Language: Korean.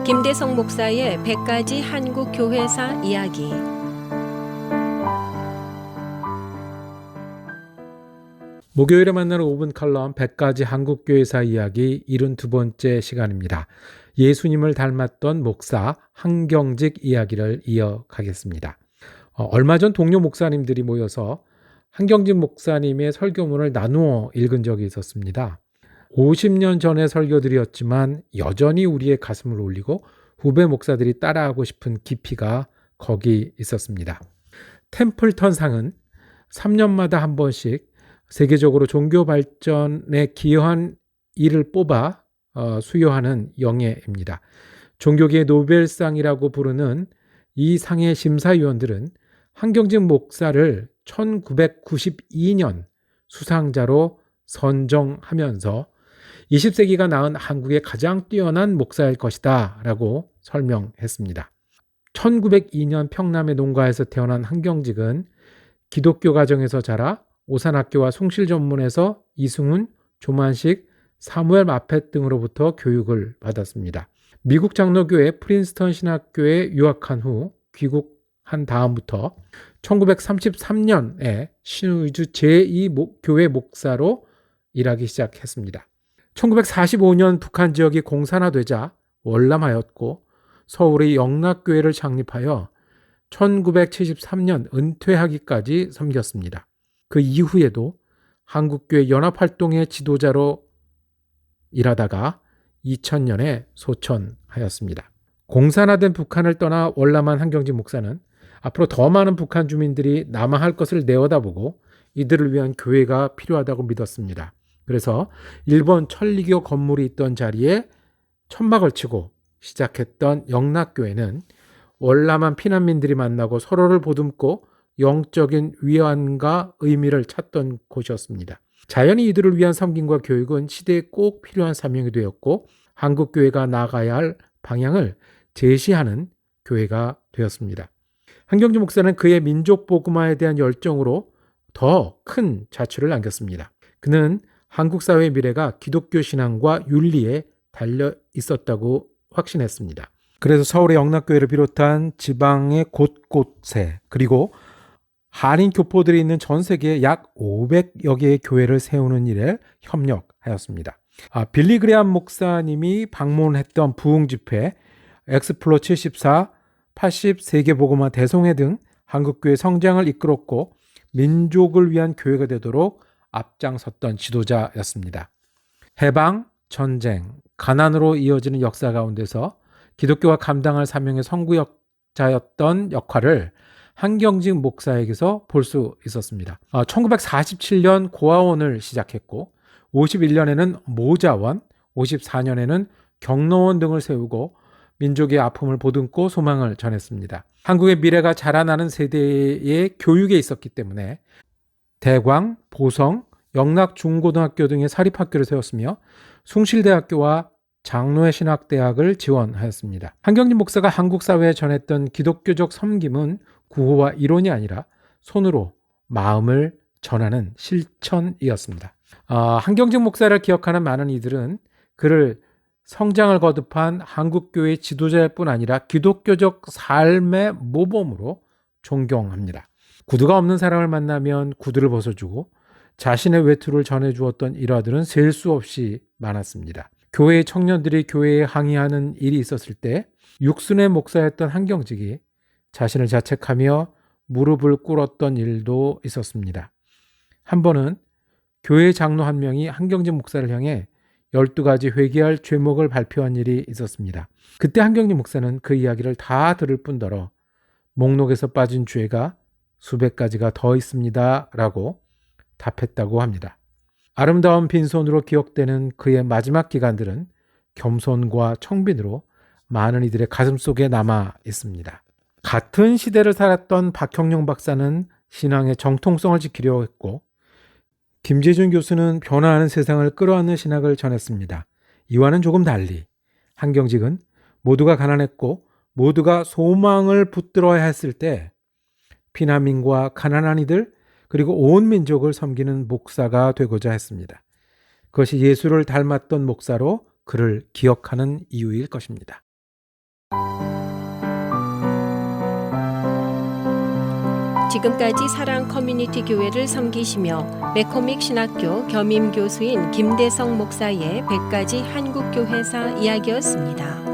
김대성 목사의 100가지 한국 교회사 이야기. 목요일에 만나는 5분 칼럼 100가지 한국 교회사 이야기 72번째 시간입니다. 예수님을 닮았던 목사 한경직 이야기를 이어가겠습니다. 얼마 전 동료 목사님들이 모여서 한경직 목사님의 설교문을 나누어 읽은 적이 있었습니다. 50년 전의 설교들이었지만 여전히 우리의 가슴을 울리고 후배 목사들이 따라하고 싶은 깊이가 거기 있었습니다. 템플턴상은 3년마다 한 번씩 세계적으로 종교 발전에 기여한 일을 뽑아 수여하는 영예입니다. 종교계의 노벨상이라고 부르는 이 상의 심사위원들은 한경직 목사를 1992년 수상자로 선정하면서 20세기가 낳은 한국의 가장 뛰어난 목사일 것이다 라고 설명했습니다. 1902년 평남의 농가에서 태어난 한경직은 기독교 가정에서 자라 오산학교와 숭실전문에서 이승훈, 조만식, 사무엘 마펫 등으로부터 교육을 받았습니다. 미국 장로교회 프린스턴 신학교에 유학한 후 귀국한 다음부터 1933년에 신의주 제2교회 목사로 일하기 시작했습니다. 1945년 북한 지역이 공산화되자 월남하였고 서울의 영락교회를 창립하여 1973년 은퇴하기까지 섬겼습니다. 그 이후에도 한국교회 연합활동의 지도자로 일하다가 2000년에 소천하였습니다. 공산화된 북한을 떠나 월남한 한경직 목사는 앞으로 더 많은 북한 주민들이 남아할 것을 내어다보고 이들을 위한 교회가 필요하다고 믿었습니다. 그래서 일본 천리교 건물이 있던 자리에 천막을 치고 시작했던 영락교회는 월남한 피난민들이 만나고 서로를 보듬고 영적인 위안과 의미를 찾던 곳이었습니다. 자연히 이들을 위한 섬김과 교육은 시대에 꼭 필요한 사명이 되었고 한국교회가 나아가야 할 방향을 제시하는 교회가 되었습니다. 한경직 목사는 그의 민족 복음화에 대한 열정으로 더 큰 자취를 남겼습니다. 그는 한국 사회의 미래가 기독교 신앙과 윤리에 달려 있었다고 확신했습니다. 그래서 서울의 영락교회를 비롯한 지방의 곳곳에 그리고 한인 교포들이 있는 전 세계에 약 500여 개의 교회를 세우는 일에 협력하였습니다. 빌리 그레암 목사님이 방문했던 부흥 집회, 엑스플로 74, 80 세계복음화 대성회 등 한국교회 성장을 이끌었고 민족을 위한 교회가 되도록 앞장섰던 지도자였습니다. 해방, 전쟁, 가난으로 이어지는 역사 가운데서 기독교가 감당할 사명의 선구자였던 역할을 한경직 목사에게서 볼 수 있었습니다. 1947년 고아원을 시작했고 51년에는 모자원, 54년에는 경로원 등을 세우고 민족의 아픔을 보듬고 소망을 전했습니다. 한국의 미래가 자라나는 세대의 교육에 있었기 때문에 대광, 보성, 영락중고등학교 등의 사립학교를 세웠으며 숭실대학교와 장로회 신학대학을 지원하였습니다. 한경직 목사가 한국 사회에 전했던 기독교적 섬김은 구호와 이론이 아니라 손으로 마음을 전하는 실천이었습니다. 한경직 목사를 기억하는 많은 이들은 그를 성장을 거듭한 한국교회 지도자일 뿐 아니라 기독교적 삶의 모범으로 존경합니다. 구두가 없는 사람을 만나면 구두를 벗어주고 자신의 외투를 전해주었던 일화들은 셀 수 없이 많았습니다. 교회의 청년들이 교회에 항의하는 일이 있었을 때 육순의 목사였던 한경직이 자신을 자책하며 무릎을 꿇었던 일도 있었습니다. 한 번은 교회 장로 한 명이 한경직 목사를 향해 12가지 회개할 죄목을 발표한 일이 있었습니다. 그때 한경직 목사는 그 이야기를 다 들을 뿐더러 목록에서 빠진 죄가 수백 가지가 더 있습니다 라고 답했다고 합니다. 아름다운 빈손으로 기억되는 그의 마지막 기간들은 겸손과 청빈으로 많은 이들의 가슴속에 남아 있습니다. 같은 시대를 살았던 박형룡 박사는 신앙의 정통성을 지키려 했고 김재준 교수는 변화하는 세상을 끌어안는 신학을 전했습니다. 이와는 조금 달리 한경직은 모두가 가난했고 모두가 소망을 붙들어야 했을 때 피난민과 가난한 이들 그리고 온 민족을 섬기는 목사가 되고자 했습니다. 그것이 예수를 닮았던 목사로 그를 기억하는 이유일 것입니다. 지금까지 사랑 커뮤니티 교회를 섬기시며 매코믹 신학교 겸임 교수인 김대성 목사의 100가지 한국교회사 이야기였습니다.